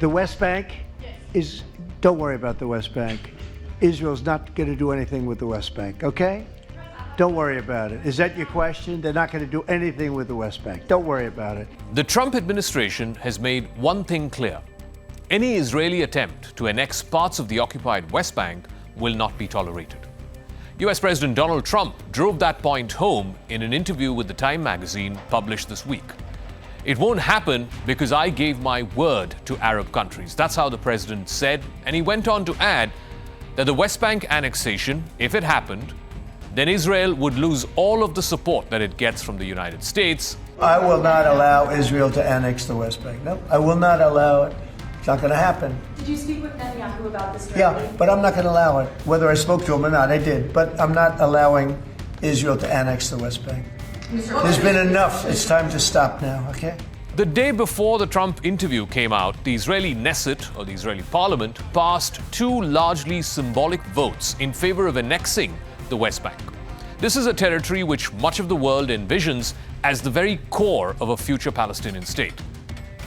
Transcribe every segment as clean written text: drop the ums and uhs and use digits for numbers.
The West Bank is, don't worry about the West Bank. Israel's not going to do anything with the West Bank, okay? Don't worry about it. Is that your question? They're not going to do anything with the West Bank. Don't worry about it. The Trump administration has made one thing clear. Any Israeli attempt to annex parts of the occupied West Bank will not be tolerated. US President Donald Trump drove that point home in an interview with the Time magazine published this week. It won't happen because I gave my word to Arab countries. That's how the president said, and he went on to add that the West Bank annexation, if it happened, then Israel would lose all of the support that it gets from the United States. I will not allow Israel to annex the West Bank. No, I will not allow it. It's not going to happen. Did you speak with Netanyahu about this directly? Yeah, but I'm not going to allow it. Whether I spoke to him or not, I did. But I'm not allowing Israel to annex the West Bank. There's been enough. It's time to stop now, okay? The day before the Trump interview came out, the Israeli Knesset, or the Israeli parliament, passed two largely symbolic votes in favor of annexing the West Bank. This is a territory which much of the world envisions as the very core of a future Palestinian state.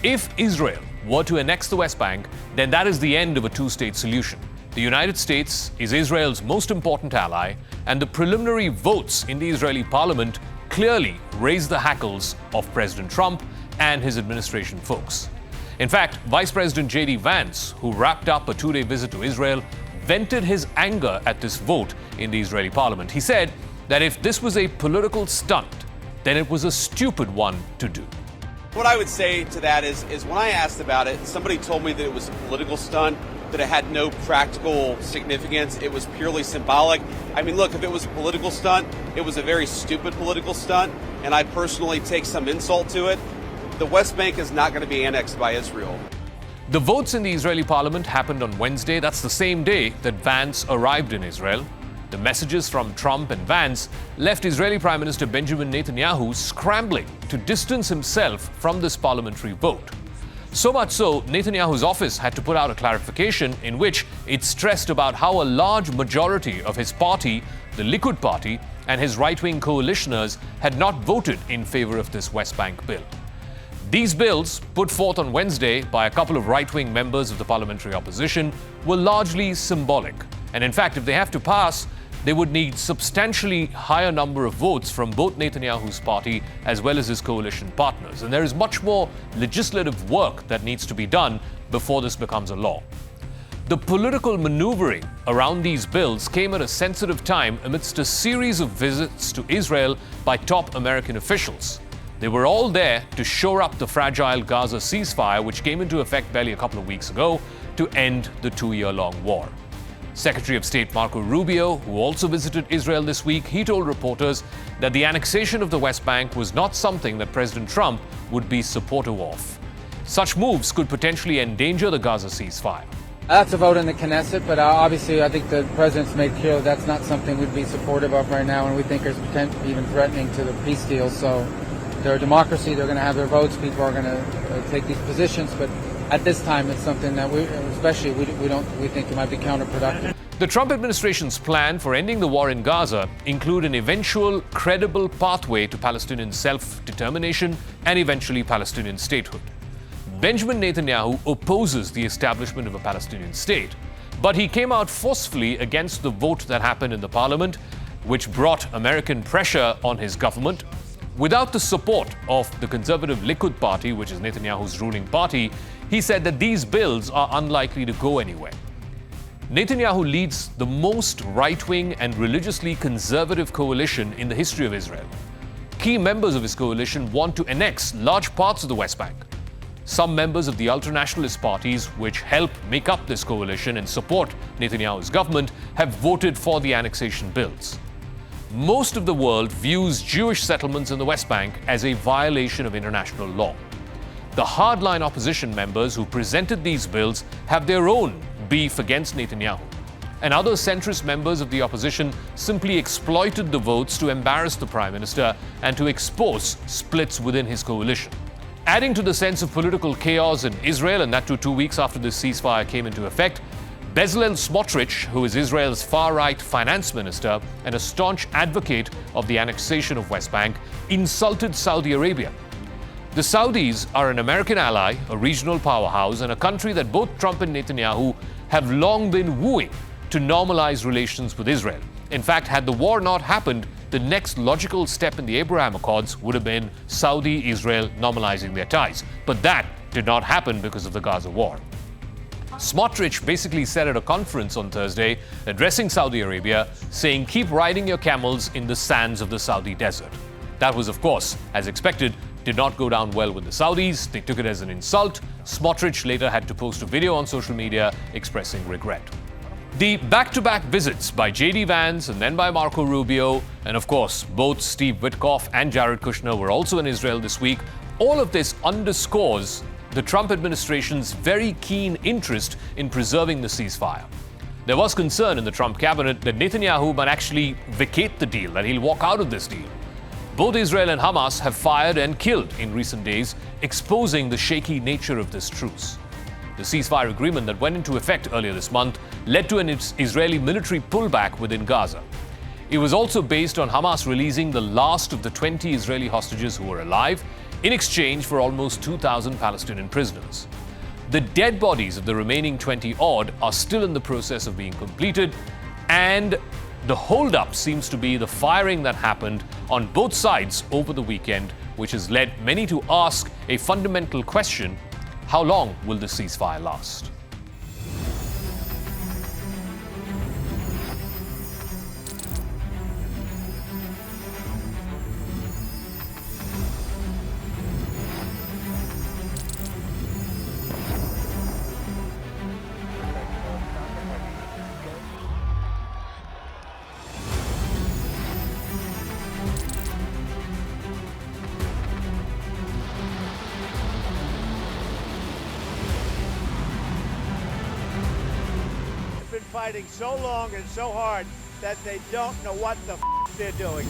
If Israel were to annex the West Bank, then that is the end of a two-state solution. The United States is Israel's most important ally, and the preliminary votes in the Israeli parliament clearly raised the hackles of President Trump and his administration folks. In fact, Vice President J.D. Vance, who wrapped up a two-day visit to Israel, vented his anger at this vote in the Israeli parliament. He said that if this was a political stunt, then it was a stupid one to do. What I would say to that is when I asked about it, somebody told me that it was a political stunt, that it had no practical significance, it was purely symbolic. I mean, look, if it was a political stunt, it was a very stupid political stunt, and I personally take some insult to it. The West Bank is not going to be annexed by Israel. The votes in the Israeli parliament happened on Wednesday. That's the same day that Vance arrived in Israel. The messages from Trump and Vance left Israeli Prime Minister Benjamin Netanyahu scrambling to distance himself from this parliamentary vote. So much so, Netanyahu's office had to put out a clarification in which it stressed about how a large majority of his party, the Likud party, and his right-wing coalitioners had not voted in favor of this West Bank bill. These bills, put forth on Wednesday by a couple of right-wing members of the parliamentary opposition, were largely symbolic. And in fact, if they have to pass, they would need substantially higher number of votes from both Netanyahu's party as well as his coalition partners. And there is much more legislative work that needs to be done before this becomes a law. The political maneuvering around these bills came at a sensitive time amidst a series of visits to Israel by top American officials. They were all there to shore up the fragile Gaza ceasefire, which came into effect barely a couple of weeks ago, to end the two-year-long war. Secretary of State Marco Rubio, who also visited Israel this week, he told reporters that the annexation of the West Bank was not something that President Trump would be supportive of. Such moves could potentially endanger the Gaza ceasefire. That's a vote in the Knesset, but obviously I think the president's made clear that that's not something we'd be supportive of right now, and we think there's potential even threatening to the peace deal. So they're a democracy, they're going to have their votes, people are going to take these positions, but at this time, it's something that we think it might be counterproductive. The Trump administration's plan for ending the war in Gaza include an eventual credible pathway to Palestinian self-determination and eventually Palestinian statehood. Benjamin Netanyahu opposes the establishment of a Palestinian state, but he came out forcefully against the vote that happened in the parliament, which brought American pressure on his government. Without the support of the conservative Likud party, which is Netanyahu's ruling party, he said that these bills are unlikely to go anywhere. Netanyahu leads the most right-wing and religiously conservative coalition in the history of Israel. Key members of his coalition want to annex large parts of the West Bank. Some members of the ultranationalist parties, which help make up this coalition and support Netanyahu's government, have voted for the annexation bills. Most of the world views Jewish settlements in the West Bank as a violation of international law. The hardline opposition members who presented these bills have their own beef against Netanyahu. And other centrist members of the opposition simply exploited the votes to embarrass the prime minister and to expose splits within his coalition. Adding to the sense of political chaos in Israel, and that too 2 weeks after the ceasefire came into effect, Bezalel Smotrich, who is Israel's far-right finance minister and a staunch advocate of the annexation of West Bank, insulted Saudi Arabia. The Saudis are an American ally, a regional powerhouse, and a country that both Trump and Netanyahu have long been wooing to normalize relations with Israel. In fact, had the war not happened, the next logical step in the Abraham Accords would have been Saudi-Israel normalizing their ties. But that did not happen because of the Gaza war. Smotrich basically said at a conference on Thursday, addressing Saudi Arabia, saying, "Keep riding your camels in the sands of the Saudi desert." That was, of course, as expected, did not go down well with the Saudis. They took it as an insult. Smotrich later had to post a video on social media expressing regret. The back-to-back visits by J.D. Vance and then by Marco Rubio, and of course, both Steve Witkoff and Jared Kushner were also in Israel this week. All of this underscores the Trump administration's very keen interest in preserving the ceasefire. There was concern in the Trump cabinet that Netanyahu might actually vacate the deal, that he'll walk out of this deal. Both Israel and Hamas have fired and killed in recent days, exposing the shaky nature of this truce. The ceasefire agreement that went into effect earlier this month led to an Israeli military pullback within Gaza. It was also based on Hamas releasing the last of the 20 Israeli hostages who were alive in exchange for almost 2,000 Palestinian prisoners. The dead bodies of the remaining 20-odd are still in the process of being completed, and the holdup seems to be the firing that happened on both sides over the weekend, which has led many to ask a fundamental question: how long will the ceasefire last? Fighting so long and so hard that they don't know what the they're doing.